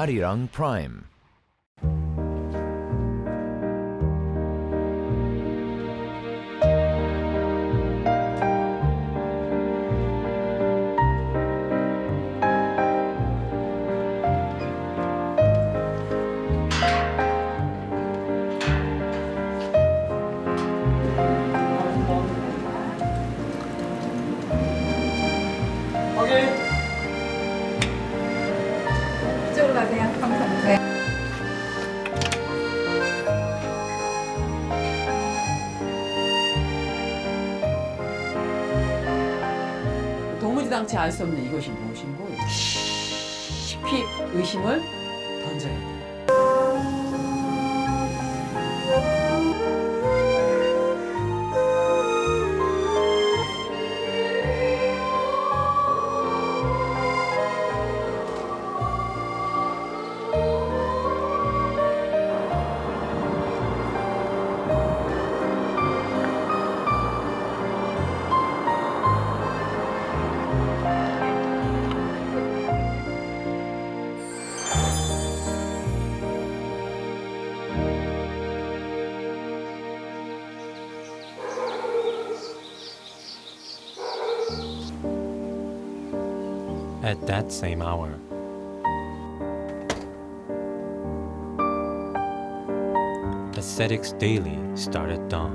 Arirang Prime. 이쪽으로 가세요. 감사합니다. 도무지당치 알 수 없는 이것이 무엇인고 깊이 의심을 던져야 돼. At that same hour, Ascetics Daily started dawn.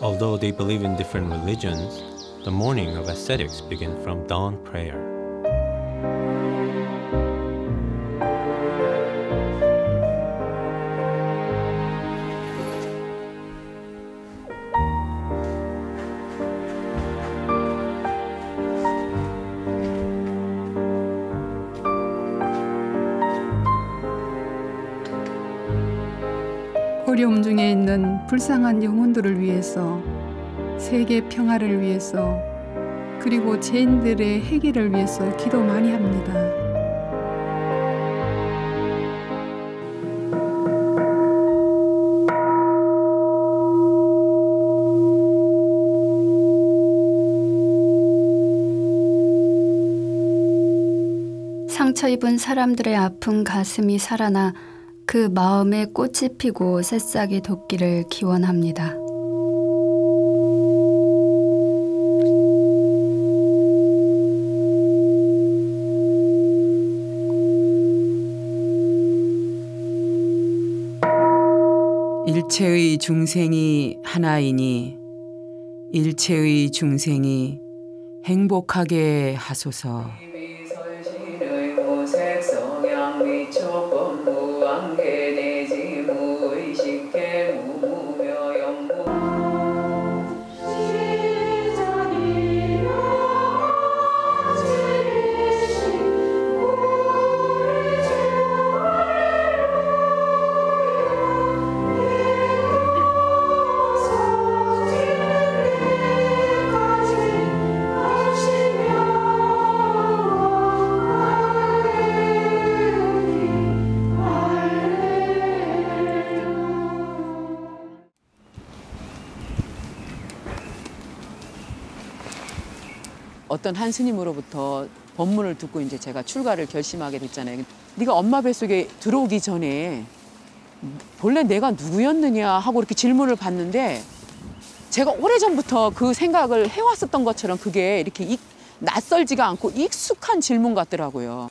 Although they believe in different religions, the morning of ascetics begins from dawn prayer. 어려움 중에 있는 불쌍한 영혼들을 위해서, 세계 평화를 위해서, 그리고 죄인들의 해결을 위해서 기도 많이 합니다. 상처 입은 사람들의 아픈 가슴이 살아나 그 마음에 꽃이 피고 새싹이 돋기를 기원합니다. 일체의 중생이 하나이니 일체의 중생이 행복하게 하소서. 어떤 한 스님으로부터 법문을 듣고 이제 제가 출가를 결심하게 됐잖아요. 네가 엄마 뱃속에 들어오기 전에 본래 내가 누구였느냐 하고 이렇게 질문을 받는데 제가 오래전부터 그 생각을 해왔었던 것처럼 그게 이렇게 낯설지가 않고 익숙한 질문 같더라고요.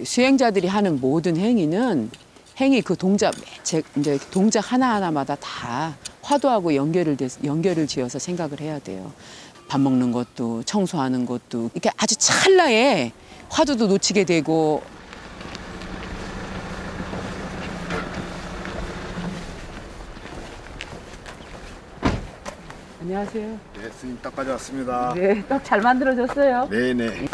수행자들이 하는 모든 행위는 행위 그 동작, 이제 동작 하나하나마다 다 화두하고 연결을 지어서 생각을 해야 돼요. 밥 먹는 것도 청소하는 것도 이렇게 아주 찰나에 화두도 놓치게 되고. 안녕하세요. 네, 스님 떡 가져왔습니다. 네, 떡 잘 만들어졌어요. 네네.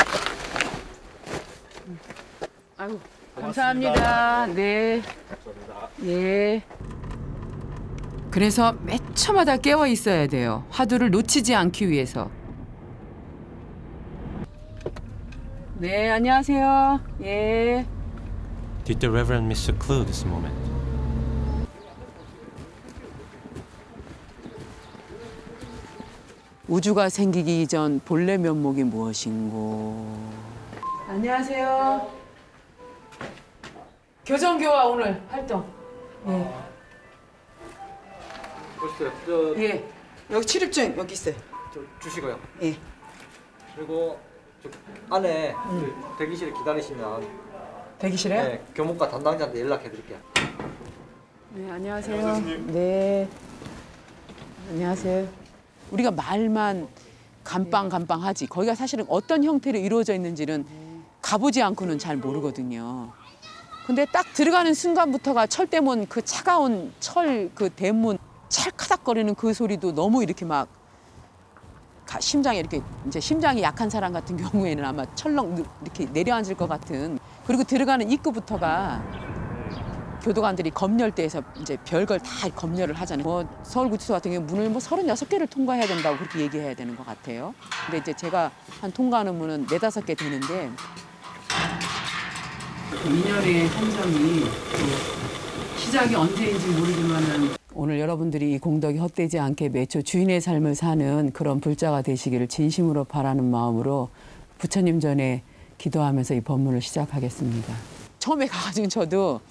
아유, 감사합니다. 네. 감사합니다. 예. 그래서 몇 초마다 깨어 있어야 돼요. 화두를 놓치지 않기 위해서. 네, 안녕하세요. 예. Did the Reverend Mr. Clue this moment? 우주가 생기기 전 본래 면목이 무엇인고. 안녕하세요. 교정교화 오늘 활동. 예. 보시죠. 예. 여기 출입증 여기 있어요. 저 주시고요. 예. 그리고 저 안에 그 대기실에 기다리시면 대기실에요? 네, 교목과 담당자한테 연락해 드릴게요. 네, 안녕하세요. 네. 안녕하세요. 우리가 말만 감빵하지 거기가 사실은 어떤 형태로 이루어져 있는지는 가보지 않고는 잘 모르거든요. 근데 딱 들어가는 순간부터가 철대문 그 차가운 철 그 대문 찰카닥거리는 그 소리도 너무 이렇게 막 심장이 이렇게 이제 심장이 약한 사람 같은 경우에는 아마 철렁 이렇게 내려앉을 것 같은. 그리고 들어가는 입구부터가 교도관들이 검열대에서 이제 별걸 다 검열을 하잖아요. 뭐 서울구치소 같은 경우 문을 뭐 36개를 통과해야 된다고 그렇게 얘기해야 되는 것 같아요. 근데 이제 제가 한 통과하는 문은 4-5개 되는데 2년의 한정이 시작이 언제인지 모르지만은 오늘 여러분들이 이 공덕이 헛되지 않게 매초 주인의 삶을 사는 그런 불자가 되시기를 진심으로 바라는 마음으로 부처님 전에 기도하면서 이 법문을 시작하겠습니다. 처음에 가가지고 저도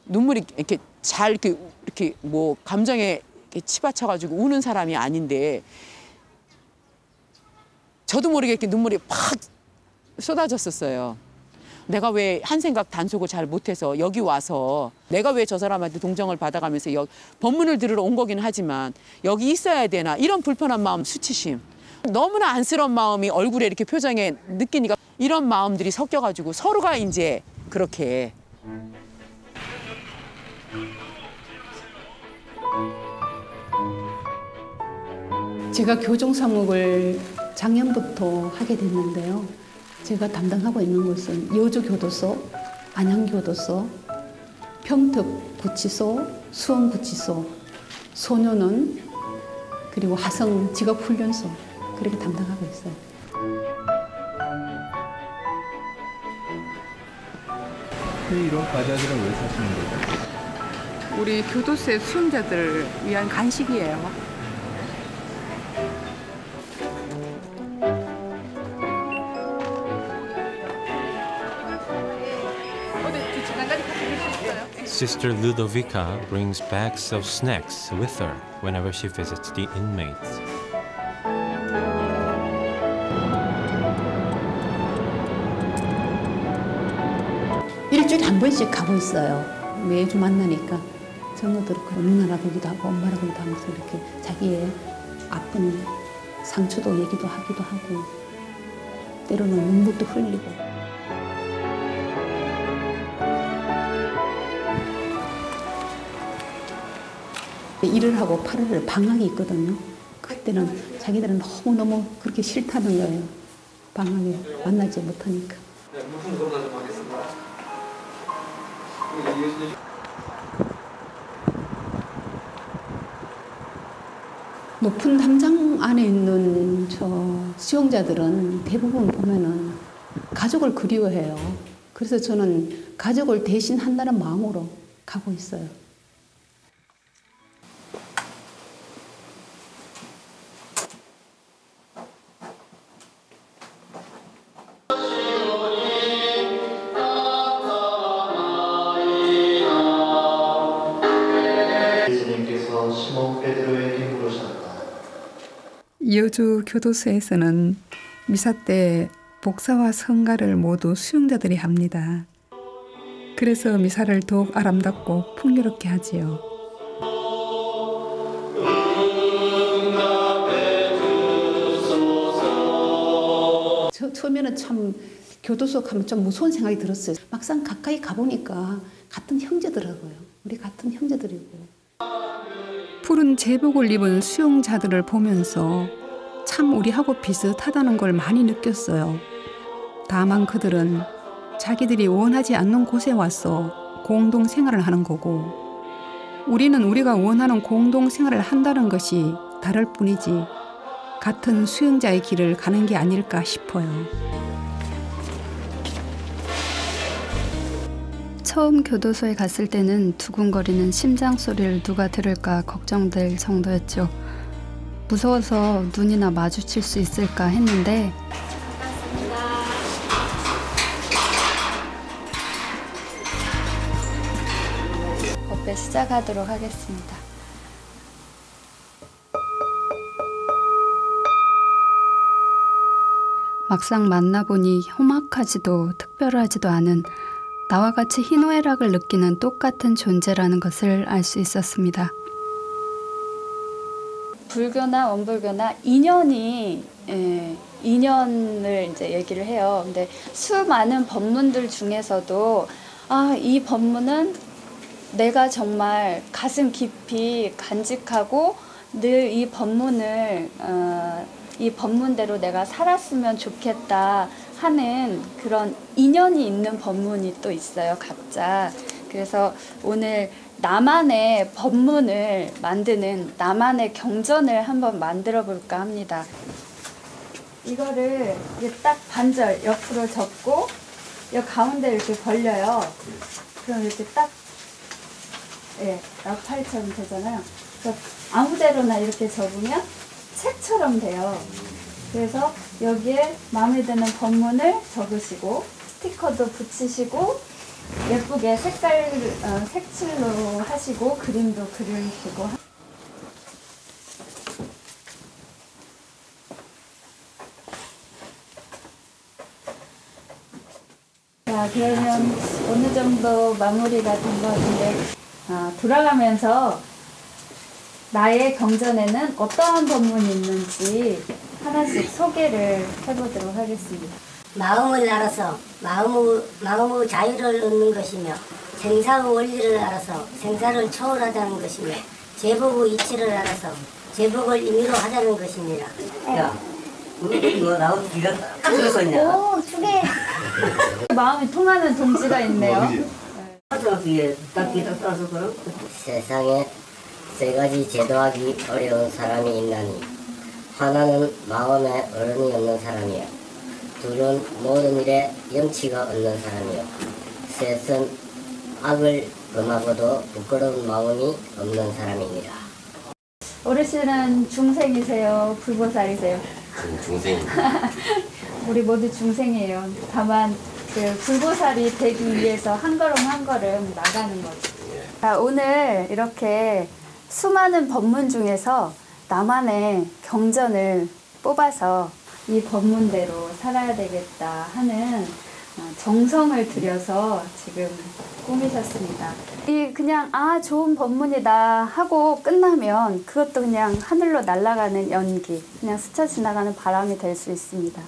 눈물이 이렇게 잘 이렇게 뭐 감정에 이렇게 치받쳐가지고 우는 사람이 아닌데 저도 모르게 이렇게 눈물이 팍 쏟아졌었어요. 내가 왜 한 생각 단속을 잘 못해서 여기 와서 내가 왜 저 사람한테 동정을 받아가면서 법문을 들으러 온 거긴 하지만 여기 있어야 되나 이런 불편한 마음 수치심 너무나 안쓰러운 마음이 얼굴에 이렇게 표정에 느끼니까 이런 마음들이 섞여가지고 서로가 이제 그렇게 제가 교정사목을 작년부터 하게 됐는데요. 제가 담당하고 있는 곳은 여주교도소, 안양교도소, 평택구치소, 수원구치소, 소년원, 그리고 화성직업훈련소 그렇게 담당하고 있어요. 이런 과자들은 왜 사시는 거죠? 우리 교도소의 수용자들을 위한 간식이에요. Sister Ludovica brings bags of snacks with her whenever she visits the inmates. 일주일에 한 번씩 가고 있어요. 매주 만나니까 정어들 누나라 보기도 하고 엄마라 보기도 하면서 이렇게 자기의 아픈 상처도 얘기도 하기도 하고 때로는 눈물도 흘리고. 일을 하고 8월 방학이 있거든요. 그때는 자기들은 너무너무 그렇게 싫다는 거예요. 방학에 만나지 못하니까. 네, 물품 검사 좀 하겠습니다. 높은 담장 안에 있는 저 수용자들은 대부분 보면은 가족을 그리워해요. 그래서 저는 가족을 대신한다는 마음으로 가고 있어요. 예수님께서 시몬 베드로에게 물으셨다. 여주 교도소에서는 미사 때 복사와 성가를 모두 수용자들이 합니다. 그래서 미사를 더욱 아름답고 풍요롭게 하지요. 처음에는 참 교도소 가면 좀 무서운 생각이 들었어요. 막상 가까이 가보니까 같은 형제더라고요. 우리 같은 형제들이고. 푸른 제복을 입은 수용자들을 보면서 참 우리하고 비슷하다는 걸 많이 느꼈어요. 다만 그들은 자기들이 원하지 않는 곳에 와서 공동생활을 하는 거고 우리는 우리가 원하는 공동생활을 한다는 것이 다를 뿐이지 같은 수용자의 길을 가는 게 아닐까 싶어요. 처음 교도소에 갔을 때는 두근거리는 심장 소리를 누가 들을까 걱정될 정도였죠. 무서워서 눈이나 마주칠 수 있을까 했는데 법회 시작하도록 하겠습니다. 막상 만나보니 험악하지도 특별하지도 않은 나와 같이 희노애락을 느끼는 똑같은 존재라는 것을 알 수 있었습니다. 불교나 원불교나 인연을 이제 얘기를 해요. 근데 수많은 법문들 중에서도 이 법문은 내가 정말 가슴 깊이 간직하고 늘 이 법문을 이 법문대로 내가 살았으면 좋겠다 하는 그런 인연이 있는 법문이 또 있어요, 각자. 그래서 오늘 나만의 법문을 만드는 나만의 경전을 한번 만들어 볼까 합니다. 이거를 이게 딱 반절 옆으로 접고 이 가운데 이렇게 벌려요. 그럼 이렇게 딱 나팔처럼 되잖아요. 그래서 아무데로나 이렇게 접으면 책처럼 돼요. 그래서 여기에 마음에 드는 법문을 적으시고 스티커도 붙이시고 예쁘게 색칠로 하시고 그림도 그리시고. 자, 그러면 어느 정도 마무리가 된 것 같은데 돌아가면서 나의 경전에는 어떠한 법문이 있는지 하나씩 소개를 해보도록 하겠습니다. 마음을 알아서 마음의 자유를 얻는 것이며 생사의 원리를 알아서 생사를 초월하자는 것이며 제복의 이치를 알아서 제복을 임의로 하자는 것입니다. 야, 너 나하고 귀가 딱 들어서 있냐? 오, 두 개. 마음이 통하는 동지가 있네요. 세상에 세 가지 제도하기 어려운 사람이 있나니 하나는 마음에 어른이 없는 사람이요, 둘은 모든 일에 염치가 없는 사람이요, 셋은 악을 범하고도 부끄러운 마음이 없는 사람입니다. 어르신은 중생이세요? 불보살이세요? 중생입니다. 우리 모두 중생이에요. 다만 그 불보살이 되기 위해서 한 걸음 한 걸음 나가는 거죠. 자, 오늘 이렇게 수많은 법문 중에서 나만의 경전을 뽑아서 이 법문대로 살아야 되겠다 하는 정성을 들여서 지금 꾸미셨습니다. 이 그냥 좋은 법문이다 하고 끝나면 그것도 그냥 하늘로 날아가는 연기, 그냥 스쳐 지나가는 바람이 될 수 있습니다.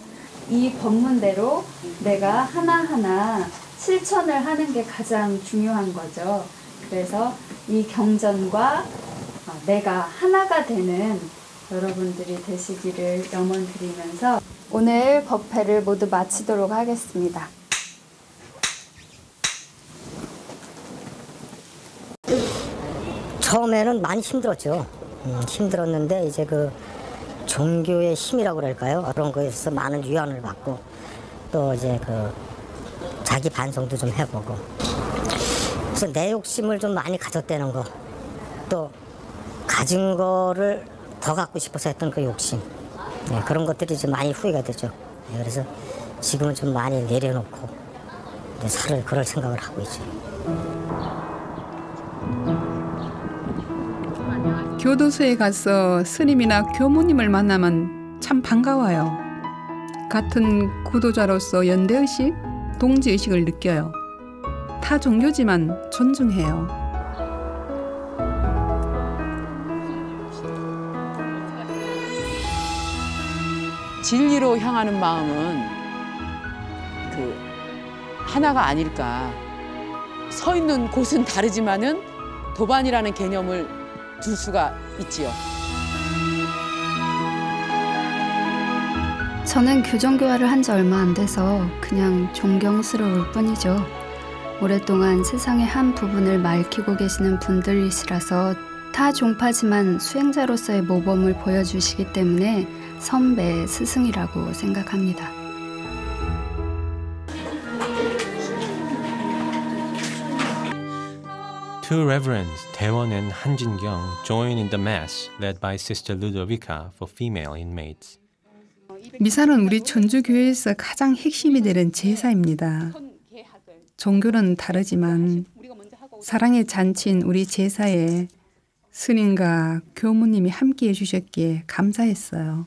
이 법문대로 내가 하나하나 실천을 하는 게 가장 중요한 거죠. 그래서 이 경전과 내가 하나가 되는 여러분들이 되시기를 염원드리면서 오늘 법회를 모두 마치도록 하겠습니다. 처음에는 많이 힘들었죠. 힘들었는데 이제 그 종교의 힘이라고 그럴까요? 그런 거에서 많은 위안을 받고 또 이제 그 자기 반성도 좀 해보고, 그래서 내 욕심을 좀 많이 가졌다는 거, 또 가진 거를 더 갖고 싶어서 했던 그 욕심, 그런 것들이 좀 많이 후회가 되죠. 그래서 지금은 좀 많이 내려놓고 살을 그럴 생각을 하고 있죠. 교도소에 가서 스님이나 교무님을 만나면 참 반가워요. 같은 구도자로서 연대의식, 동지의식을 느껴요. 타 종교지만 존중해요. 진리로 향하는 마음은 그 하나가 아닐까. 서 있는 곳은 다르지만은 도반이라는 개념을 둘 수가 있지요. 저는 교정교화를 한 지 얼마 안 돼서 그냥 존경스러울 뿐이죠. 오랫동안 세상의 한 부분을 밝히고 계시는 분들이시라서 타 종파지만 수행자로서의 모범을 보여주시기 때문에 선배, 스승이라고 생각합니다. two reverends, Taewon and Han Jin-kyung, join in the mass led by Sister Ludovica for female inmates. 미사는 우리 천주교회에서 가장 핵심이 되는 제사입니다. 종교는 다르지만 사랑의 잔치인 우리 제사에 스님과 교무님이 함께해 주셨기에 감사했어요.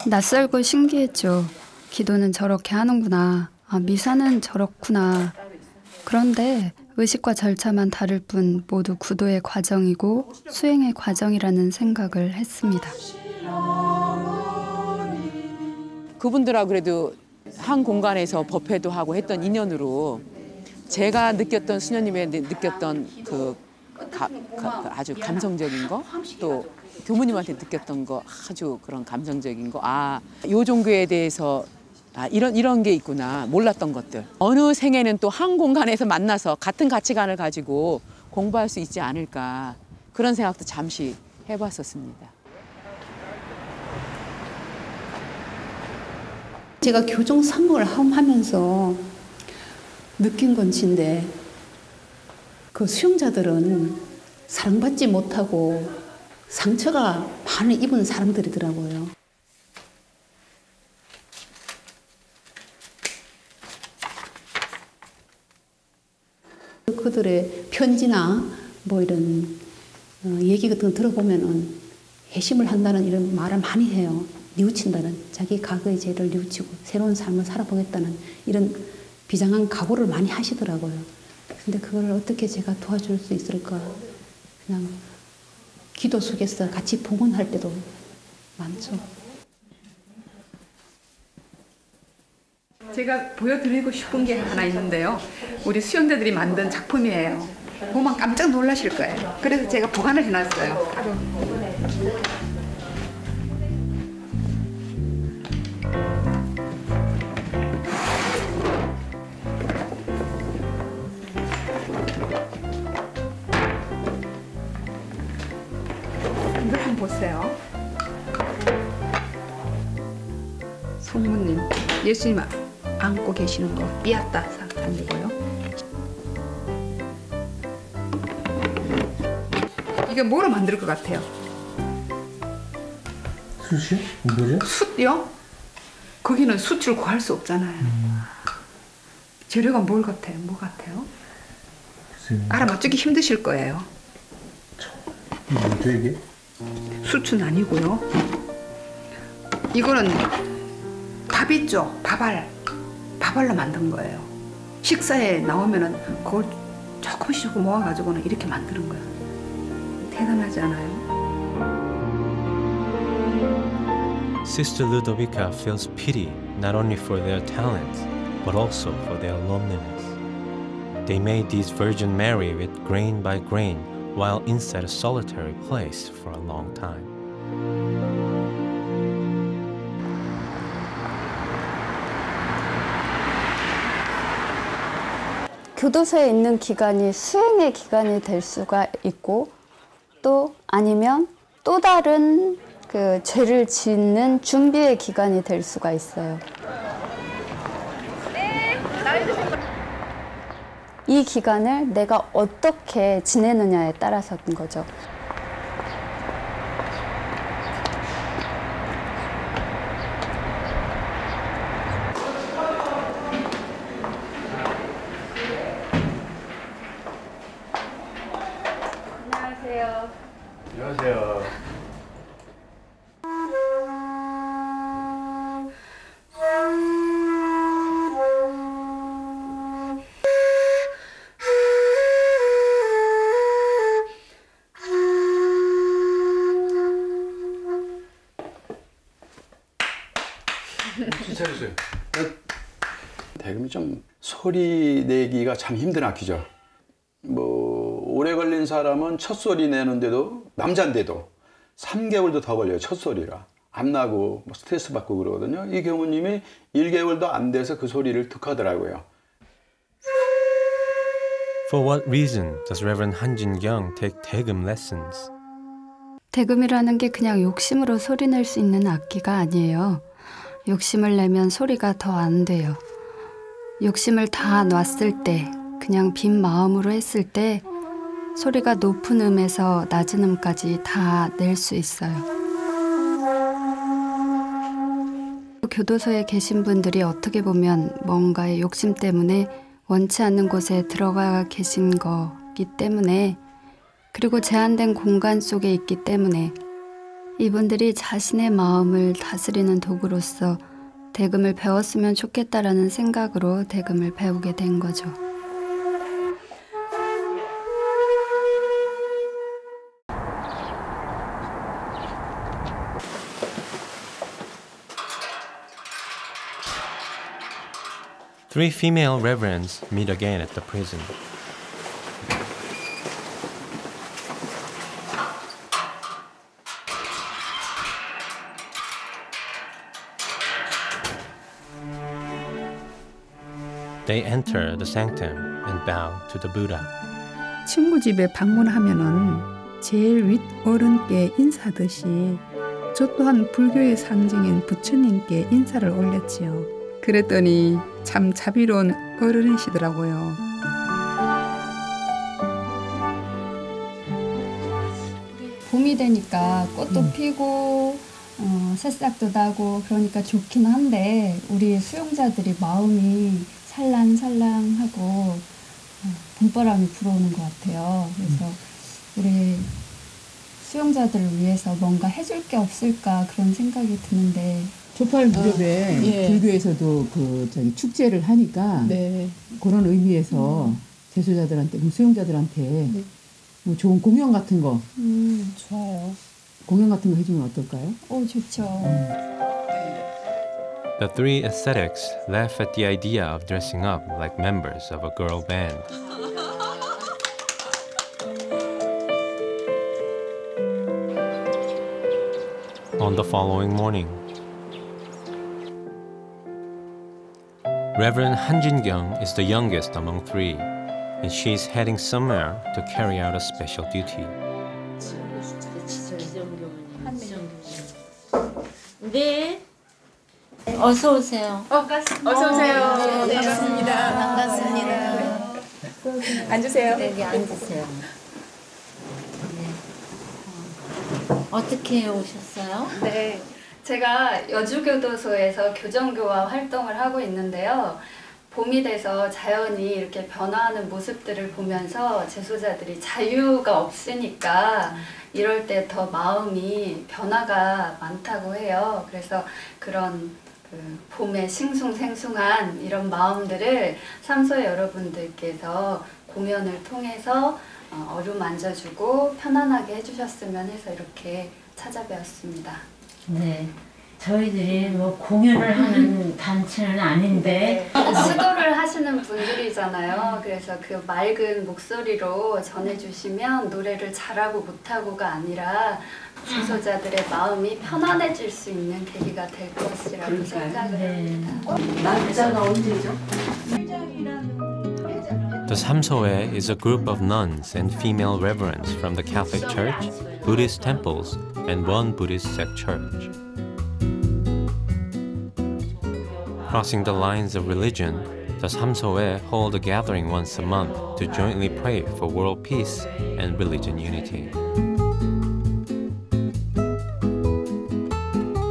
낯설고 신기했죠. 기도는 저렇게 하는구나. 아, 미사는 저렇구나. 그런데 의식과 절차만 다를 뿐 모두 구도의 과정이고 수행의 과정이라는 생각을 했습니다. 그분들하고 그래도 한 공간에서 법회도 하고 했던 인연으로 제가 느꼈던 수녀님의 느꼈던 그 아주 감성적인 거, 또 교무님한테 느꼈던 거 아주 그런 감성적인 거, 요 종교에 대해서 이런 게 있구나 몰랐던 것들. 어느 생에는 또 한 공간에서 만나서 같은 가치관을 가지고 공부할 수 있지 않을까 그런 생각도 잠시 해봤었습니다. 제가 교정 사목을 하면서 느낀 건지인데 그 수용자들은 사랑받지 못하고 상처가 많이 입은 사람들이더라고요. 그들의 편지나 뭐 이런 얘기 같은 거 들어보면은 회심을 한다는 이런 말을 많이 해요. 뉘우친다는, 자기 과거의 죄를 뉘우치고 새로운 삶을 살아보겠다는 이런 비장한 각오를 많이 하시더라고요. 근데 그걸 어떻게 제가 도와줄 수 있을까? 그냥 기도 속에서 같이 봉헌할 때도 많죠. 제가 보여드리고 싶은 게 하나 있는데요. 우리 수영자들이 만든 작품이에요. 보면 깜짝 놀라실 거예요. 그래서 제가 보관을 해놨어요. 이거 한번 보세요. 성모님, 예수님 안고 계시는 거 삐았다 아니고요. 이게 뭐로 만들 것 같아요? 숯이요? 뭐죠? 숯이요? 거기는 숯을 구할 수 없잖아요. 재료가 뭘 같아요? 뭐 같아요? 알아맞추기 힘드실 거예요. 뭐죠 이게? 숯은 아니고요. 이거는 밥 있죠? 밥알로 만든 거예요. 식사에 나오면은 그걸 조금씩 모아가지고는 이렇게 만드는 거예요. 대단하지 않아요? Sister Ludovica feels pity not only for their talents, but also for their loneliness. They made these Virgin Mary with grain by grain while inside a solitary place for a long time. 교도소에 있는 기간이 수행의 기간이 될 수가 있고 또 아니면 또 다른 그 죄를 짓는 준비의 기간이 될 수가 있어요. 이 기간을 내가 어떻게 지내느냐에 따라서인 거죠. 안녕하세요. 안녕하세요. 차려주세요. 대금이 좀 소리 내기가 참 힘든 악기죠. 뭐 오래 걸린 사람은 첫 소리 내는데도 남잔데도 3개월도 더 걸려요. 첫 소리라 안 나고 뭐 스트레스 받고 그러거든요. 이 교무님이 1개월도 안 돼서 그 소리를 득하더라고요. For what reason does Reverend Han Jin-kyung take 대금 lessons? 대금이라는 게 그냥 욕심으로 소리 낼 수 있는 악기가 아니에요. 욕심을 내면 소리가 더 안 돼요. 욕심을 다 놨을 때 그냥 빈 마음으로 했을 때 소리가 높은 음에서 낮은 음까지 다 낼 수 있어요. 교도소에 계신 분들이 어떻게 보면 뭔가의 욕심 때문에 원치 않는 곳에 들어가 계신 거기 때문에, 그리고 제한된 공간 속에 있기 때문에 이분들이 자신의 마음을 다스리는 도구로서 대금을 배웠으면 좋겠다라는 생각으로 대금을 배우게 된 거죠. Three female reverends meet again at the prison. They enter the sanctum and bow to the Buddha. 친구 집에 방문하면은 제일 윗 어른께 인사하듯이 저 또한 불교의 상징인 부처님께 인사를 올렸지요. 그랬더니 참 자비로운 어른이시더라고요. 봄이 되니까 꽃도 피고 새싹도 나고 그러니까 좋긴 한데 우리 수용자들이 마음이 살랑살랑하고 봄바람이 불어오는 것 같아요. 그래서 우리 수용자들을 위해서 뭔가 해줄 게 없을까 그런 생각이 드는데, 조팔 무렵에 예. 불교에서도 그 저기 축제를 하니까 네. 그런 의미에서 재소자들한테, 수용자들한테 뭐 좋은 공연 같은 거, 좋아요. 공연 같은 거 해주면 어떨까요? 좋죠. The three ascetics laugh at the idea of dressing up like members of a girl band. On the following morning, Reverend Han Jin-kyung is the youngest among three, and she is heading somewhere to carry out a special duty. 네. 어서 오세요. 어서 오세요. 네, 반갑습니다. 반갑습니다. 앉으세요. 네, 여기 앉으세요. 네. 어떻게 오셨어요? 네, 제가 여주교도소에서 교정교화 활동을 하고 있는데요. 봄이 돼서 자연이 이렇게 변화하는 모습들을 보면서 재소자들이 자유가 없으니까 이럴 때 더 마음이 변화가 많다고 해요. 그래서 그런 봄의 싱숭생숭한 이런 마음들을 삼소의 여러분들께서 공연을 통해서 어루만져주고 편안하게 해주셨으면 해서 이렇게 찾아뵈었습니다. 네. 저희들이 뭐 공연을 하는 단체는 아닌데 수도를 하시는 분들이잖아요. 그래서 그 맑은 목소리로 전해주시면 노래를 잘하고 못하고가 아니라 재소자들의 마음이 편안해질 수 있는 계기가 될 것이라고 생각을 합니다. 날짜가 언제죠? The Samsoe is a group of nuns and female reverends from the Catholic Church, Buddhist temples, and one Buddhist sect church. Crossing the lines of religion, the Samsoe hold a gathering once a month to jointly pray for world peace and religion unity.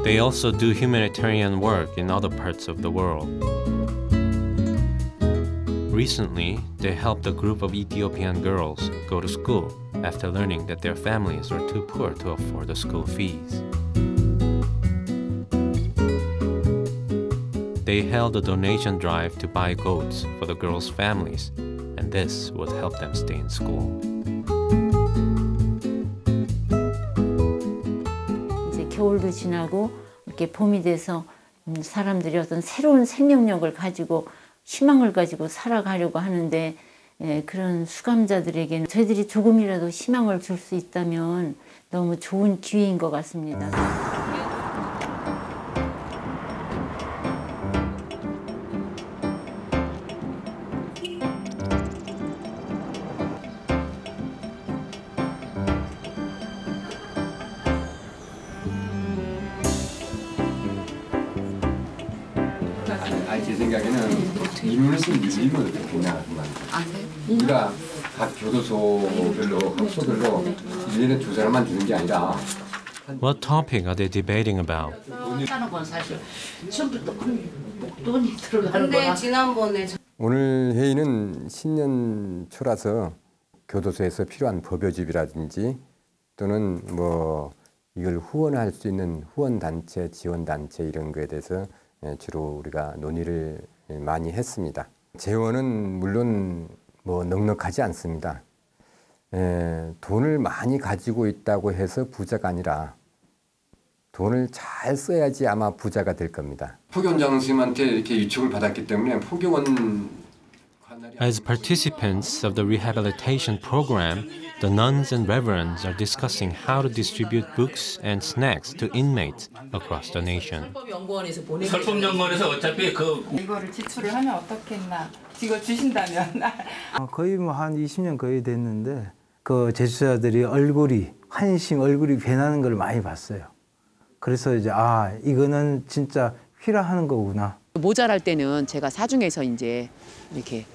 They also do humanitarian work in other parts of the world. Recently, they helped a group of Ethiopian girls go to school after learning that their families were too poor to afford the school fees. They held a donation drive to buy goats for the girls' families, and this would help them stay in school. 이제 겨울도 지나고 이렇게 봄이 돼서 사람들이 어떤 새로운 생명력을 가지고 희망을 가지고 살아가려고 하는데, 그런 수감자들에게는 저희들이 조금이라도 희망을 줄 수 있다면 너무 좋은 기회인 것 같습니다. 아니 제 생각에는 이론을 쓴 윤리는 어떻게 나가지만 우리가 각 교도소별로 학소별로 1년에 2사람만 주는 게 아니라 What topic are they debating about? 하는 건 사실 처음부터 큰 목돈이 들어가는 거라. 지난번에 오늘 회의는 신년 초라서 교도소에서 필요한 법요집이라든지 또는 뭐 이걸 후원할 수 있는 후원단체, 지원단체 이런 거에 대해서 주로 우리가 논의를 많이 했습니다. 재원은 물론 뭐 넉넉하지 않습니다. 돈을 많이 가지고 있다고 해서 부자가 아니라 돈을 잘 써야지 아마 부자가 될 겁니다. 포교원장 선생님한테 이렇게 유축을 받았기 때문에 포교원 As participants of the rehabilitation program, the nuns and reverends are discussing how to distribute books and snacks to inmates across the nation. 설법연구원에서 어차피 이거를 지출을 하면 어떻겠나. 이걸 주신다면. 거의 뭐 한 20년 거의 됐는데 그 제주자들이 환심 얼굴이 변하는 걸 많이 봤어요. 그래서 이제 이거는 진짜 필요한 거구나. 모자랄 때는 제가 사중에서 이제 이렇게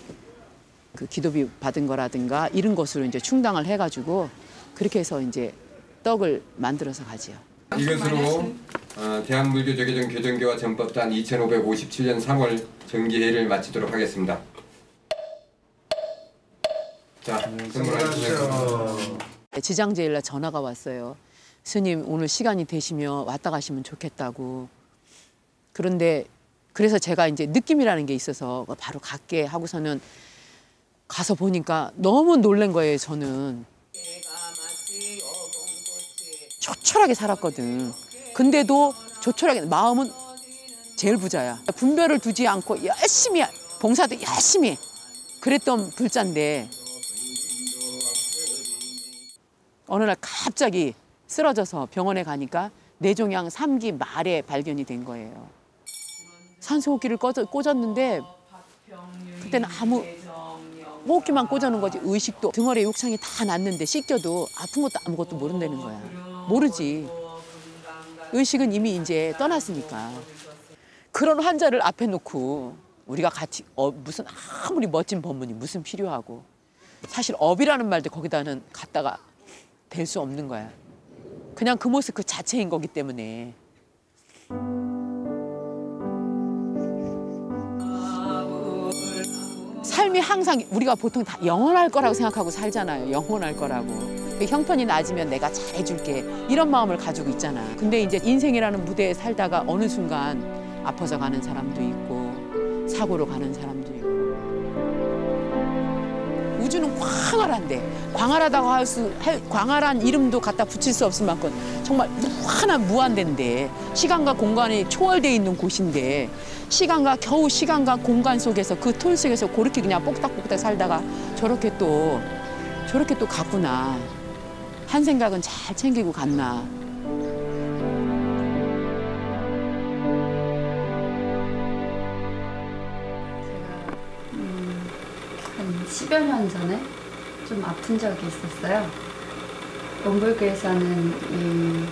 그 기도비 받은 거라든가 이런 것으로 이제 충당을 해가지고 그렇게 해서 이제 떡을 만들어서 가지요. 이것으로 대한불교조계종 교정교화 전법단 2557년 3월 정기회의를 마치도록 하겠습니다. 자, 선물하시죠. 지장제일날 전화가 왔어요. 스님 오늘 시간이 되시면 왔다 가시면 좋겠다고. 그런데 그래서 제가 이제 느낌이라는 게 있어서 바로 갈게 하고서는 가서 보니까 너무 놀란 거예요, 저는. 조촐하게 살았거든. 근데도 조촐하게, 마음은 제일 부자야. 분별을 두지 않고 열심히, 봉사도 열심히 해. 그랬던 불자인데 어느 날 갑자기 쓰러져서 병원에 가니까 뇌종양 3기 말에 발견이 된 거예요. 산소호흡기를 꽂았는데 그때는 호흡기만 꽂아놓은 거지 의식도 등허리 욕창이 다 났는데 씻겨도 아픈 것도 아무것도 모른다는 거야. 모르지. 의식은 이미 이제 떠났으니까. 그런 환자를 앞에 놓고 우리가 같이 무슨 아무리 멋진 법문이 무슨 필요하고 사실 업이라는 말도 거기다는 갖다가 될 수 없는 거야. 그냥 그 모습 그 자체인 거기 때문에. 삶이 항상 우리가 보통 다 영원할 거라고 생각하고 살잖아요. 영원할 거라고. 그 형편이 낮으면 내가 잘해줄게. 이런 마음을 가지고 있잖아. 근데 이제 인생이라는 무대에 살다가 어느 순간 아파서 가는 사람도 있고 사고로 가는 사람도 있고. 우주는 광활한데 광활하다고 광활한 이름도 갖다 붙일 수 없을 만큼 정말 무한한 무한대인데 시간과 공간이 초월돼 있는 곳인데 겨우 시간과 공간 속에서 그 틀 속에서 그렇게 그냥 뽁닥뽁닥 살다가 저렇게 또 갔구나. 한 생각은 잘 챙기고 갔나. 한 10여 년 전에 좀 아픈 적이 있었어요. 원불교에서는 이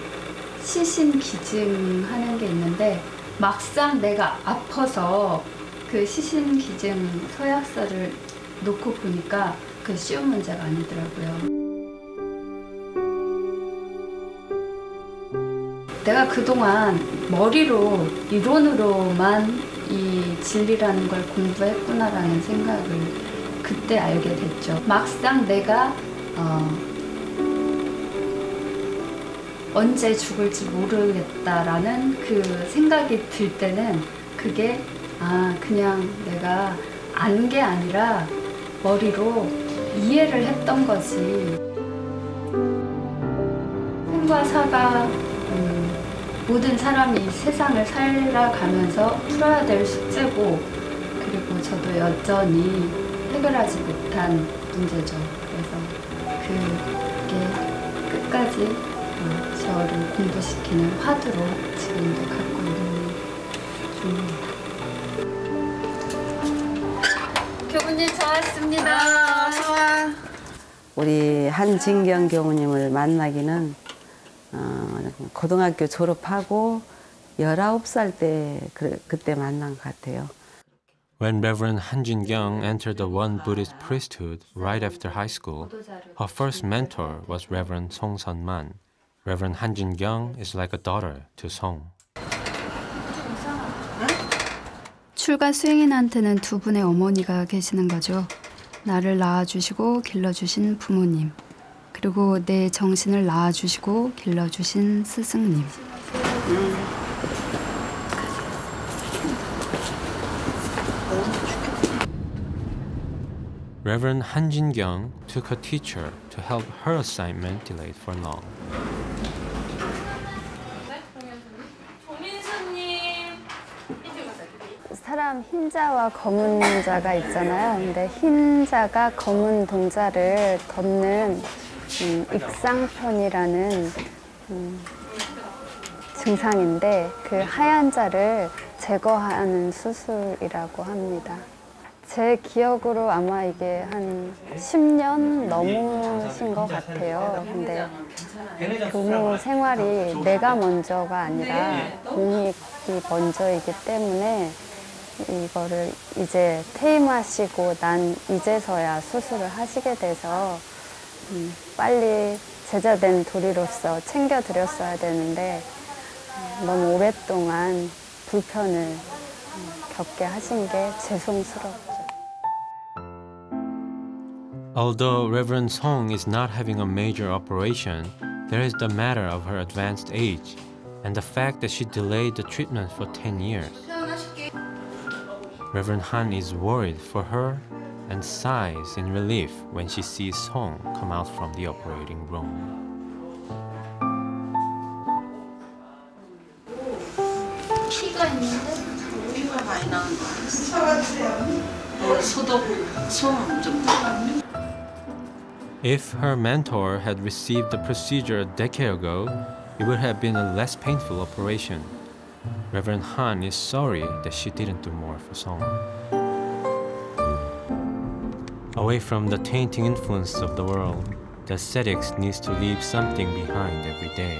시신기증하는 게 있는데 막상 내가 아파서 그 시신기증 서약서를 놓고 보니까 그 쉬운 문제가 아니더라고요. 내가 그동안 머리로 이론으로만 이 진리라는 걸 공부했구나라는 생각을 그때 알게 됐죠. 막상 내가 언제 죽을지 모르겠다라는 그 생각이 들 때는 그게 그냥 내가 안 게 아니라 머리로 이해를 했던 거지. 생과 사가 모든 사람이 이 세상을 살아가면서 풀어야 될 숙제고 그리고 저도 여전히 해결하지 못한 문제죠. 그래서 그게 끝까지 저를 공부시키는 화두로 지금도 갖고 있는 중입니다. 교부님 좋았습니다. 우리 한진경 교부님을 만나기는 고등학교 졸업하고 19살 때 그때 만난 것 같아요. When Reverend Han Jin-kyung entered the Won Buddhist priesthood right after high school, her first mentor was Reverend Song Sun-man. Reverend Han Jin-kyung is like a daughter to Song. 출가 수행인한테는 두 분의 어머니가 계시는 거죠. 나를 낳아주시고 길러주신 부모님, 그리고 내 정신을 낳아주시고 길러주신 스승님. Reverend Han Jin-kyung took a teacher to help her assignment delayed for long. 사람 흰자와 검은 자가 있잖아요. 근데 흰자가 검은 동자를 덮는 익상편이라는 증상인데 그 하얀 자를 제거하는 수술이라고 합니다. 제 기억으로 아마 이게 한 10년 넘으신 것 같아요. 근데 교무 생활이 내가 먼저가 아니라 공익이 먼저이기 때문에 이거를 이제 퇴임하시고 난 이제서야 수술을 하시게 돼서 빨리 제자된 도리로서 챙겨드렸어야 되는데 너무 오랫동안 불편을 겪게 하신 게 죄송스럽죠. Although Reverend Song is not having a major operation, there is the matter of her advanced age and the fact that she delayed the treatment for 10 years. Reverend Han is worried for her and sighs in relief when she sees Song come out from the operating room. 피가 있는데 피가 많이 나온다. 소독 소음 좀 나갑니다. If her mentor had received the procedure a decade ago, it would have been a less painful operation. Reverend Han is sorry that she didn't do more for Song. Away from the tainting influence of the world, the ascetics needs to leave something behind every day.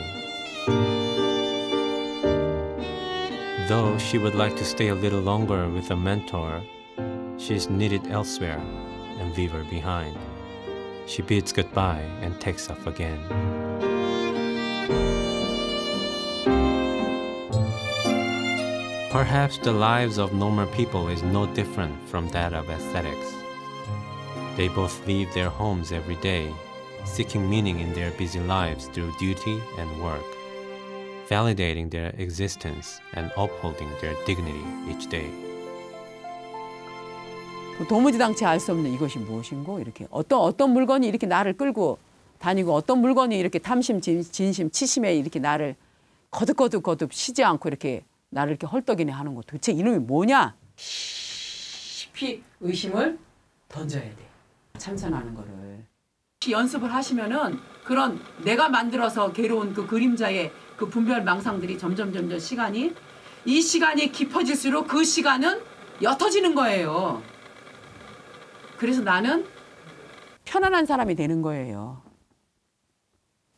Though she would like to stay a little longer with a mentor, she is needed elsewhere and leave her behind. She bids goodbye and takes off again. Perhaps the lives of normal people is no different from that of ascetics. They both leave their homes every day, seeking meaning in their busy lives through duty and work, validating their existence and upholding their dignity each day. 도무지당치 알 수 없는 이것이 무엇인고 이렇게 어떤 물건이 이렇게 나를 끌고 다니고 어떤 물건이 이렇게 탐심, 진심, 치심에 이렇게 나를 거듭 쉬지 않고 이렇게 나를 이렇게 헐떡이네 하는 거 도대체 이놈이 뭐냐? 깊이 의심을 던져야 돼. 참선하는 거를. 연습을 하시면은 그런 내가 만들어서 괴로운 그 그림자의 그 분별 망상들이 점점 이 시간이 깊어질수록 그 시간은 옅어지는 거예요. 그래서 나는 편안한 사람이 되는 거예요.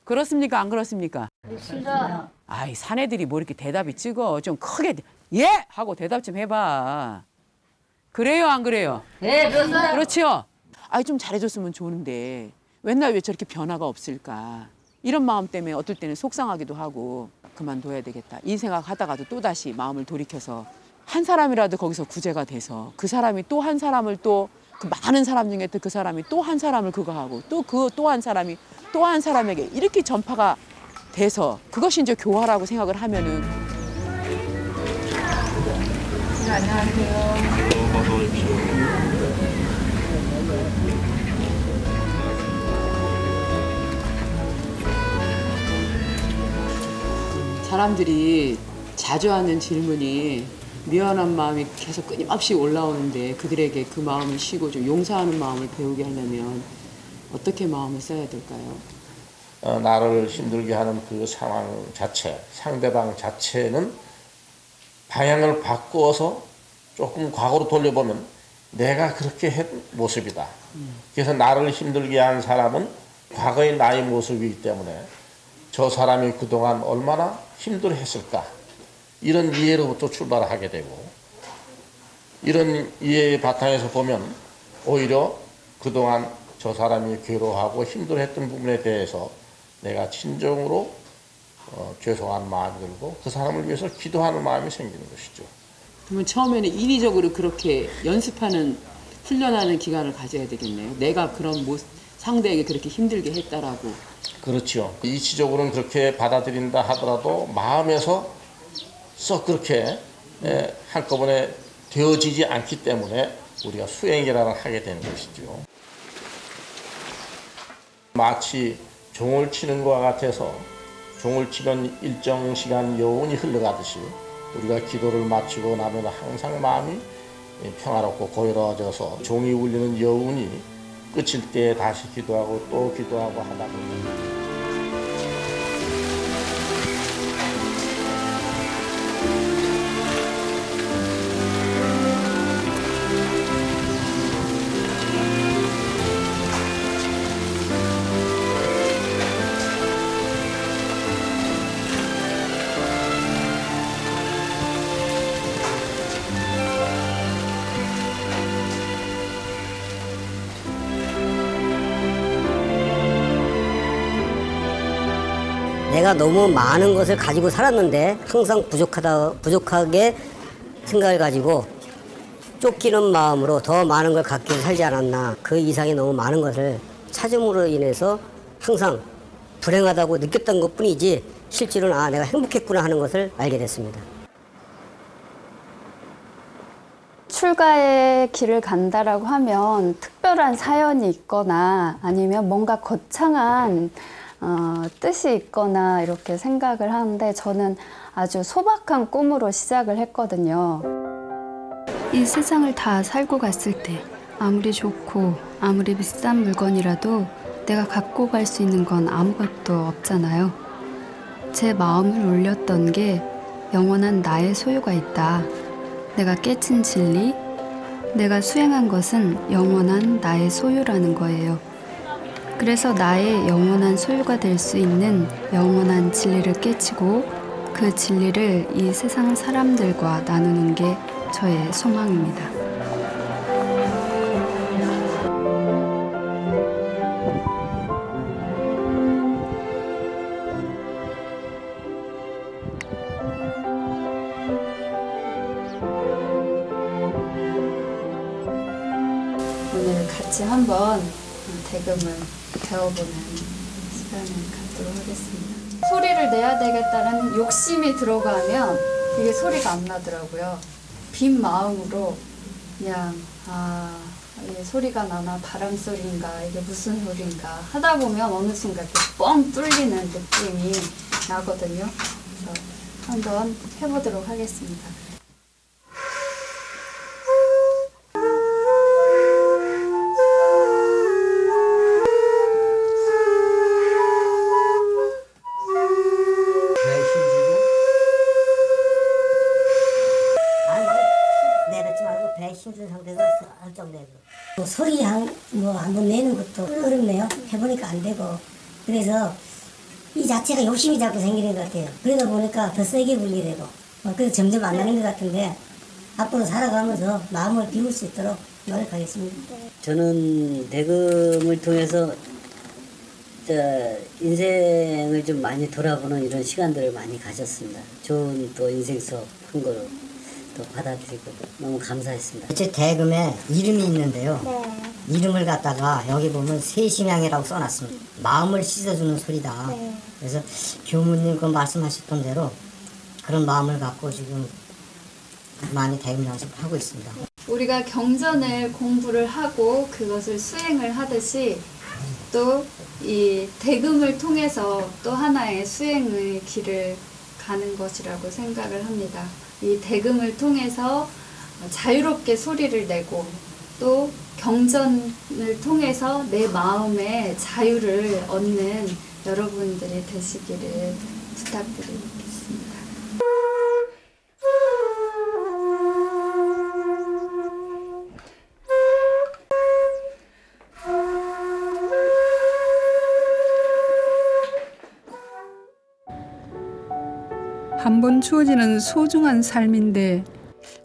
그렇습니까? 안 그렇습니까? 그렇습니다. 아이 사내들이 뭐 이렇게 대답이 찍어. 좀 크게 예! 하고 대답 좀 해봐. 그래요? 안 그래요? 네, 그렇습니다. 그렇죠? 아이 좀 잘해줬으면 좋은데 맨날 왜 저렇게 변화가 없을까. 이런 마음 때문에 어떨 때는 속상하기도 하고 그만둬야 되겠다. 이 생각하다가도 또다시 마음을 돌이켜서 한 사람이라도 거기서 구제가 돼서 그 사람이 또 한 사람을 또 그 많은 사람 중에 그 사람이 또 한 사람을 그거 하고 또 그 또 한 사람이 또 한 사람에게 이렇게 전파가 돼서 그것이 이제 교화라고 생각을 하면은. 안녕하세요. 사람들이 자주 하는 질문이 미안한 마음이 계속 끊임없이 올라오는데 그들에게 그 마음을 쉬고 좀 용서하는 마음을 배우게 하려면 어떻게 마음을 써야 될까요? 나를 힘들게 하는 그 상황 자체, 상대방 자체는 방향을 바꾸어서 조금 과거로 돌려보면 내가 그렇게 한 모습이다. 그래서 나를 힘들게 한 사람은 과거의 나의 모습이기 때문에 저 사람이 그동안 얼마나 힘들어했을까 이런 이해로부터 출발하게 되고 이런 이해의 바탕에서 보면 오히려 그동안 저 사람이 괴로워하고 힘들어했던 부분에 대해서 내가 진정으로 죄송한 마음이 들고 그 사람을 위해서 기도하는 마음이 생기는 것이죠. 그러면 처음에는 인위적으로 그렇게 연습하는 훈련하는 기간을 가져야 되겠네요. 내가 그런 상대에게 그렇게 힘들게 했다라고. 그렇죠. 이치적으로는 그렇게 받아들인다 하더라도 마음에서 썩 그렇게 한꺼번에 되어지지 않기 때문에 우리가 수행이라는 하게 되는 것이죠. 마치 종을 치는 것과 같아서 종을 치면 일정 시간 여운이 흘러가듯이 우리가 기도를 마치고 나면 항상 마음이 평화롭고 고요로워져서 종이 울리는 여운이 끝일 때 다시 기도하고 또 기도하고 하다 보면 내가 너무 많은 것을 가지고 살았는데 항상 부족하게 생각을 가지고 쫓기는 마음으로 더 많은 걸 갖기 위해 살지 않았나. 그 이상의 너무 많은 것을 찾음으로 인해서 항상 불행하다고 느꼈던 것뿐이지 실제로는 아 내가 행복했구나 하는 것을 알게 됐습니다. 출가의 길을 간다라고 하면 특별한 사연이 있거나 아니면 뭔가 거창한 뜻이 있거나 이렇게 생각을 하는데 저는 아주 소박한 꿈으로 시작을 했거든요. 이 세상을 다 살고 갔을 때 아무리 좋고 아무리 비싼 물건이라도 내가 갖고 갈 수 있는 건 아무것도 없잖아요. 제 마음을 울렸던 게 영원한 나의 소유가 있다. 내가 깨친 진리, 내가 수행한 것은 영원한 나의 소유라는 거예요. 그래서 나의 영원한 소유가 될 수 있는 영원한 진리를 깨치고 그 진리를 이 세상 사람들과 나누는 게 저의 소망입니다. 오늘 같이 한번 대금을 배워보는 시간을 갖도록 하겠습니다. 소리를 내야 되겠다는 욕심이 들어가면 이게 소리가 안 나더라고요. 빈 마음으로 그냥 이게 소리가 나나 바람 소리인가 이게 무슨 소리인가 하다 보면 어느 순간 이렇게 뻥 뚫리는 느낌이 나거든요. 그래서 한번 해보도록 하겠습니다. 힘든 상태에서 헐쩍 내고 소리 한번 내는 것도 어렵네요. 해보니까 안 되고 그래서 이 자체가 욕심이 자꾸 생기는 것 같아요. 그러다 보니까 더 세게 불게 되고 그래서 점점 안 나는 것 같은데 앞으로 살아가면서 마음을 비울 수 있도록 노력하겠습니다. 저는 대금을 통해서 인생을 좀 많이 돌아보는 이런 시간들을 많이 가졌습니다. 좋은 또 인생 수업 한 거로 또 받아들이고 너무 감사했습니다. 제 대금에 이름이 있는데요. 네. 이름을 갖다가 여기 보면 세심향이라고 써놨습니다. 마음을 씻어주는 소리다. 네. 그래서 교무님 그 말씀하셨던 대로 그런 마음을 갖고 지금 많이 대금 연습을 하고 있습니다. 우리가 경전을 공부를 하고 그것을 수행을 하듯이 또 이 대금을 통해서 또 하나의 수행의 길을 가는 것이라고 생각을 합니다. 이 대금을 통해서 자유롭게 소리를 내고 또 경전을 통해서 내 마음의 자유를 얻는 여러분들이 되시기를 부탁드리겠습니다. 한 번 주어지는 소중한 삶인데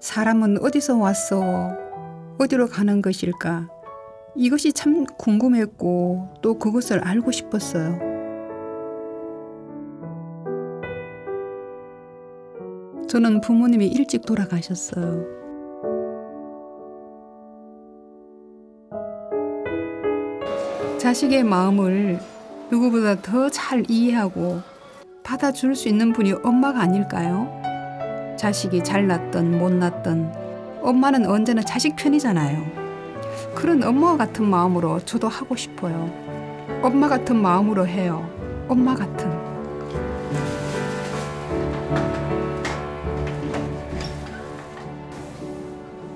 사람은 어디서 왔어? 어디로 가는 것일까? 이것이 참 궁금했고 또 그것을 알고 싶었어요. 저는 부모님이 일찍 돌아가셨어요. 자식의 마음을 누구보다 더 잘 이해하고 받아줄 수 있는 분이 엄마가 아닐까요? 자식이 잘났든 못났든 엄마는 언제나 자식 편이잖아요. 그런 엄마와 같은 마음으로 저도 하고 싶어요. 엄마 같은 마음으로 해요. 엄마 같은.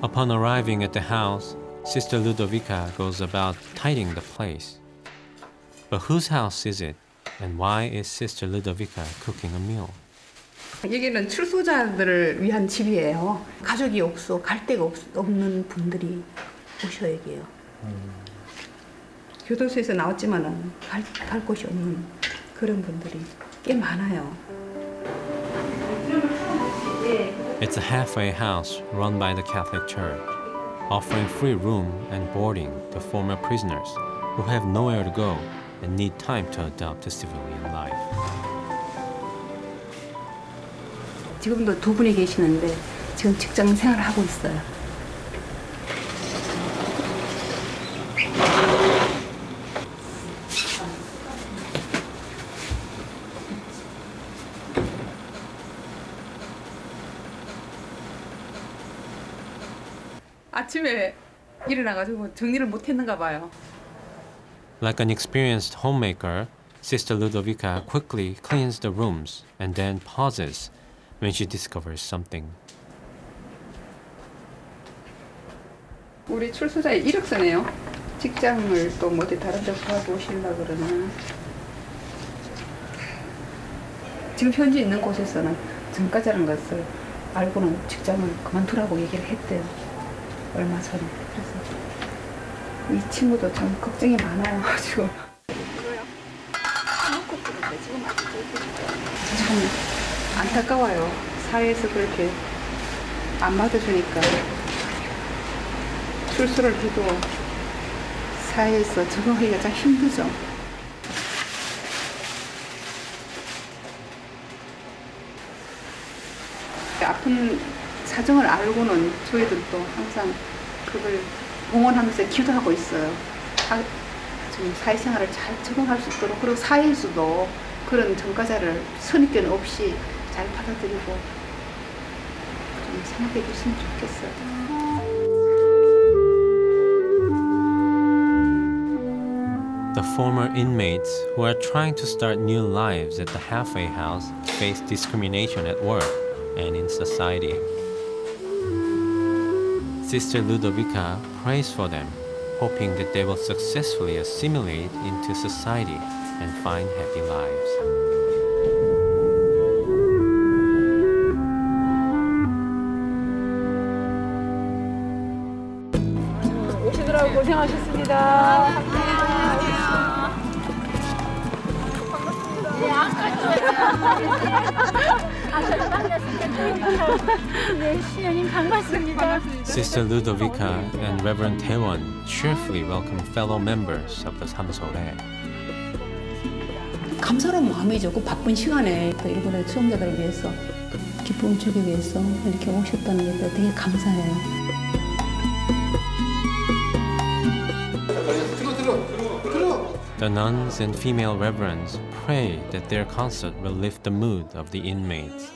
Upon arriving at the house, Sister Ludovica goes about tidying the place. But whose house is it, and why is Sister Ludovica cooking a meal? 여기는 출소자들을 위한 집이에요. 가족이 없어, 갈 데가 없는 분들이 오셔 여기요. 교도소에서 나왔지만은 갈 곳이 없는 그런 분들이 꽤 많아요. It's a halfway house run by the Catholic Church, offering free room and boarding to former prisoners who have nowhere to go and need time to adapt to civilian life. 지금도 두 분이 계시는데 지금 직장 생활을 하고 있어요. 아침에 일어나가지고 정리를 못했는가 봐요. Like an experienced homemaker, Sister Ludovica quickly cleans the rooms and then pauses when she discovers something. 우리 출소자의 이력서네요. 직장을 또 어디 다른 데 구하고 오시려고 그러나 지금 현재 있는 곳에서는 전과자라는 것을 알고는 직장을 그만두라고 얘기를 했대요. 얼마 전에. 그래서 이 친구도 참 걱정이 많아요. 지금. 참 안타까워요. 사회에서 그렇게 안 받아주니까 출소를 해도 사회에서 적응하기가 참 힘들죠. 아픈 사정을 알고는 저희들도 항상 그걸 응원하면서 기도하고 있어요. 좀 사회생활을 잘 적응할 수 있도록, 그리고 사회에서도 그런 전과자를 선입견 없이 잘 받아들이고 좀 생각해 줬으면 좋겠어요. The former inmates who are trying to start new lives at the halfway house face discrimination at work and in society. Sister Ludovica prays for them, hoping that they will successfully assimilate into society and find happy lives. 오시느라고 고생하셨습니다. 네, 시연님 반갑습니다. Sister Ludovica and Reverend Taewon cheerfully welcome fellow members of the 삼소래. 감사한 마음이죠. 그 바쁜 시간에 또 일본의 수험자들을 위해서 기쁨을 주기 위해서 이렇게 오셨다는 게 되게 감사해요. The nuns and female reverends pray that their concert will lift the mood of the inmates.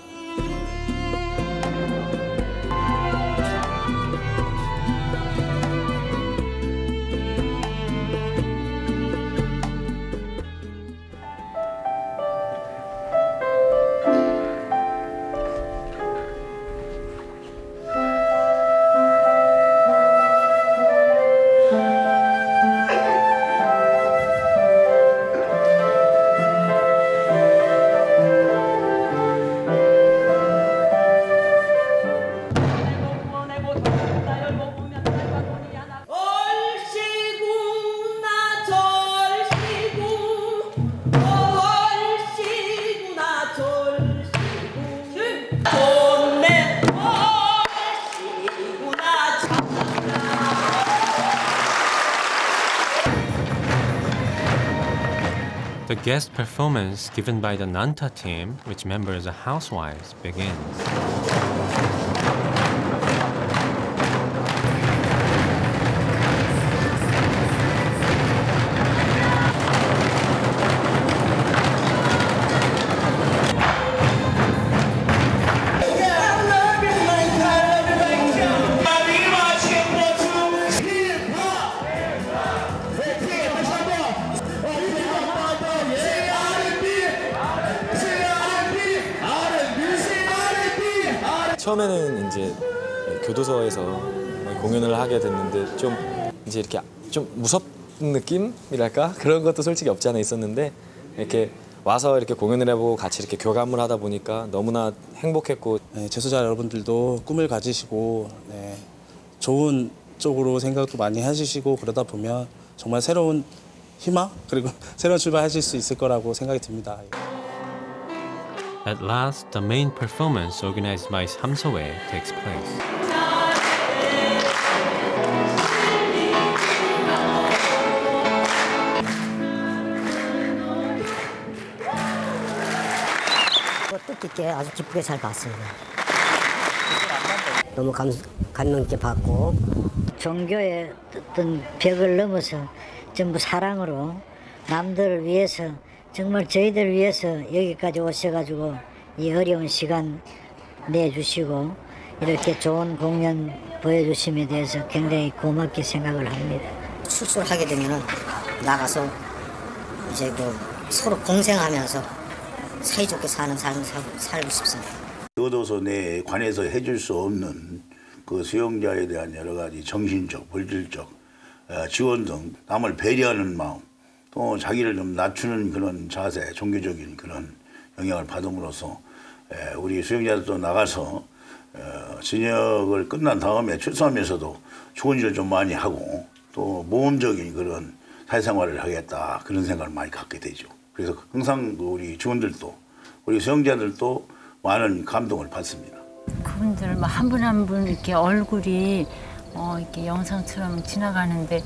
The guest performance given by the Nanta team, which members are housewives, begins. 처음에는 이제 교도소에서 공연을 하게 됐는데 좀 이제 이렇게 좀 무섭는 느낌이랄까 그런 것도 솔직히 없지 않아 있었는데 이렇게 와서 이렇게 공연을 해보고 같이 이렇게 교감을 하다 보니까 너무나 행복했고 네, 재소자 여러분들도 꿈을 가지시고 네, 좋은 쪽으로 생각도 많이 해주시고 그러다 보면 정말 새로운 희망 그리고 새로운 출발하실 수 있을 거라고 생각이 듭니다. At last, the main performance organized by Samsoe takes place. 뜻깊게 아주 기쁘게 잘 봤습니다. 너무 감명 있게 봤고 종교의 어떤 벽을 넘어서 전부 사랑으로 남들을 위해서 정말 저희들 위해서 여기까지 오셔가지고 이 어려운 시간 내주시고 이렇게 좋은 공연 보여주심에 대해서 굉장히 고맙게 생각을 합니다. 출소를 하게 되면은 나가서 이제 서로 공생하면서 사이좋게 사는 삶을 살고 싶습니다. 교도소 내에 관해서 해줄 수 없는 그 수용자에 대한 여러 가지 정신적, 물질적 지원 등 남을 배려하는 마음 또 자기를 좀 낮추는 그런 자세, 종교적인 그런 영향을 받음으로써 우리 수용자들도 나가서 진역을 끝난 다음에 출소하면서도 좋은 일을 좀 많이 하고 또 모험적인 그런 사회생활을 하겠다 그런 생각을 많이 갖게 되죠. 그래서 항상 우리 직원들도 우리 수용자들도 많은 감동을 받습니다. 그분들 한 분 한 분 이렇게 얼굴이 이렇게 영상처럼 지나가는데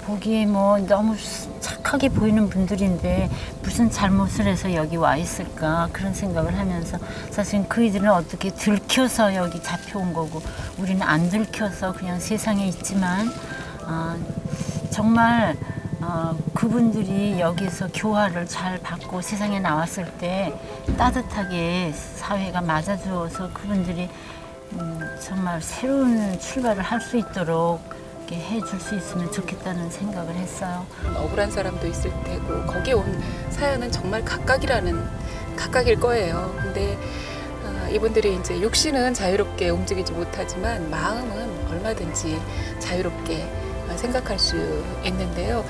보기에 너무 착하게 보이는 분들인데 무슨 잘못을 해서 여기 와 있을까 그런 생각을 하면서 사실 그이들은 어떻게 들켜서 여기 잡혀온 거고 우리는 안 들켜서 그냥 세상에 있지만 정말 그분들이 여기서 교화를 잘 받고 세상에 나왔을 때 따뜻하게 사회가 맞아주어서 그분들이 정말 새로운 출발을 할 수 있도록 이렇게 해줄 수 있으면 좋겠다는 생각을 했어요. 억울한 사람도 있을 테고 거기에 온 사연은 정말 각각일 거예요. 근데 이분들이 이제 육신은 자유롭게 움직이지 못하지만 마음은 얼마든지 자유롭게 생각할 수 있는데요.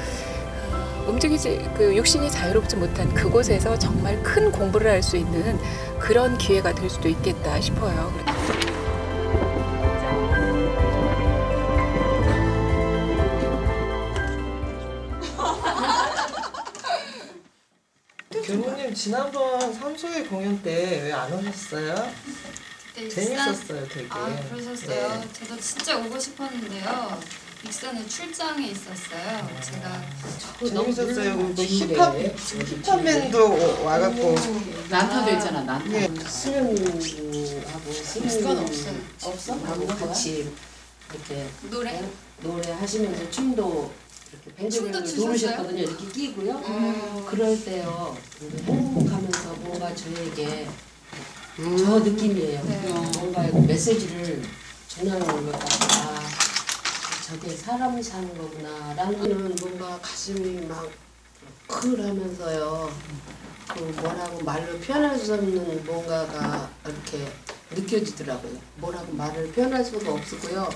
육신이 자유롭지 못한 그곳에서 정말 큰 공부를 할 수 있는 그런 기회가 될 수도 있겠다 싶어요. 교무님 지난번 삼소회 공연 때 왜 안 오셨어요? 재밌었어요, 되게. 그러셨어요? 네. 저도 진짜 오고 싶었는데요. 익산에 출장에 있었어요. 제가 재밌었어요. 힙합 밴드 와갖고 난타도 있잖아, 난타. 네. 수영하고 그건 없어요. 없어? 하고 같이 이렇게 노래 하시면서 춤도 이렇게 밴드를 누르셨거든요. 이렇게 끼고요. 그럴 때요. 행복하면서 뭔가 저에게 저 느낌이에요. 뭔가 메시지를 전하는 것 같다. 저게 사람이 사는 거구나 라는 거는 뭔가 가슴이 막 클하면서요. 그 뭐라고 말로 표현할 수 없는 뭔가가 이렇게 느껴지더라고요. 뭐라고 말을 표현할 수가 없었고요.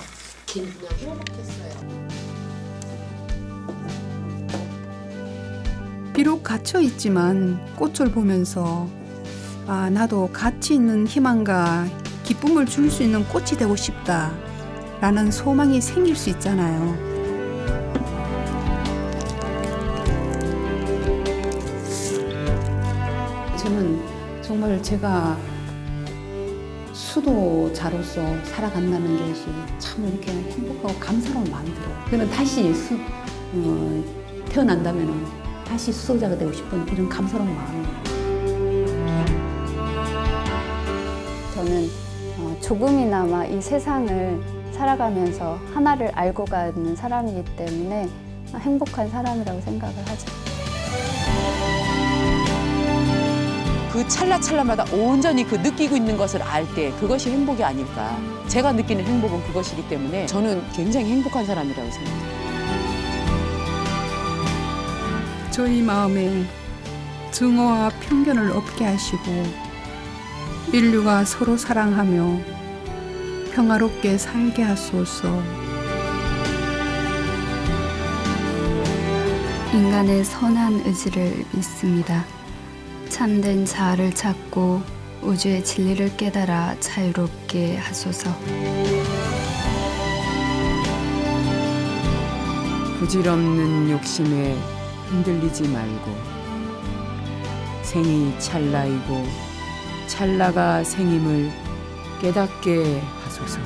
그냥 행복했어요. 비록 갇혀 있지만 꽃을 보면서 나도 가치 있는 희망과 기쁨을 줄 수 있는 꽃이 되고 싶다 라는 소망이 생길 수 있잖아요. 저는 정말 제가 수도자로서 살아간다는 것이 참 이렇게 행복하고 감사로운 마음이 들어요. 그는 다시 태어난다면 다시 수성자가 되고 싶은 이런 감사로운 마음이. 저는 조금이나마 이 세상을 살아가면서 하나를 알고 가는 사람이기 때문에 행복한 사람이라고 생각을 하죠. 그 찰나찰나마다 온전히 그 느끼고 있는 것을 알 때 그것이 행복이 아닐까. 제가 느끼는 행복은 그것이기 때문에 저는 굉장히 행복한 사람이라고 생각해요. 저희 마음에 증오와 편견을 없게 하시고 인류가 서로 사랑하며 평화롭게 살게 하소서. 인간의 선한 의지를 믿습니다. 참된 자아를 찾고 우주의 진리를 깨달아 자유롭게 하소서. 부질없는 욕심에 흔들리지 말고 생이 찰나이고 찰나가 생임을 깨닫게 하소서.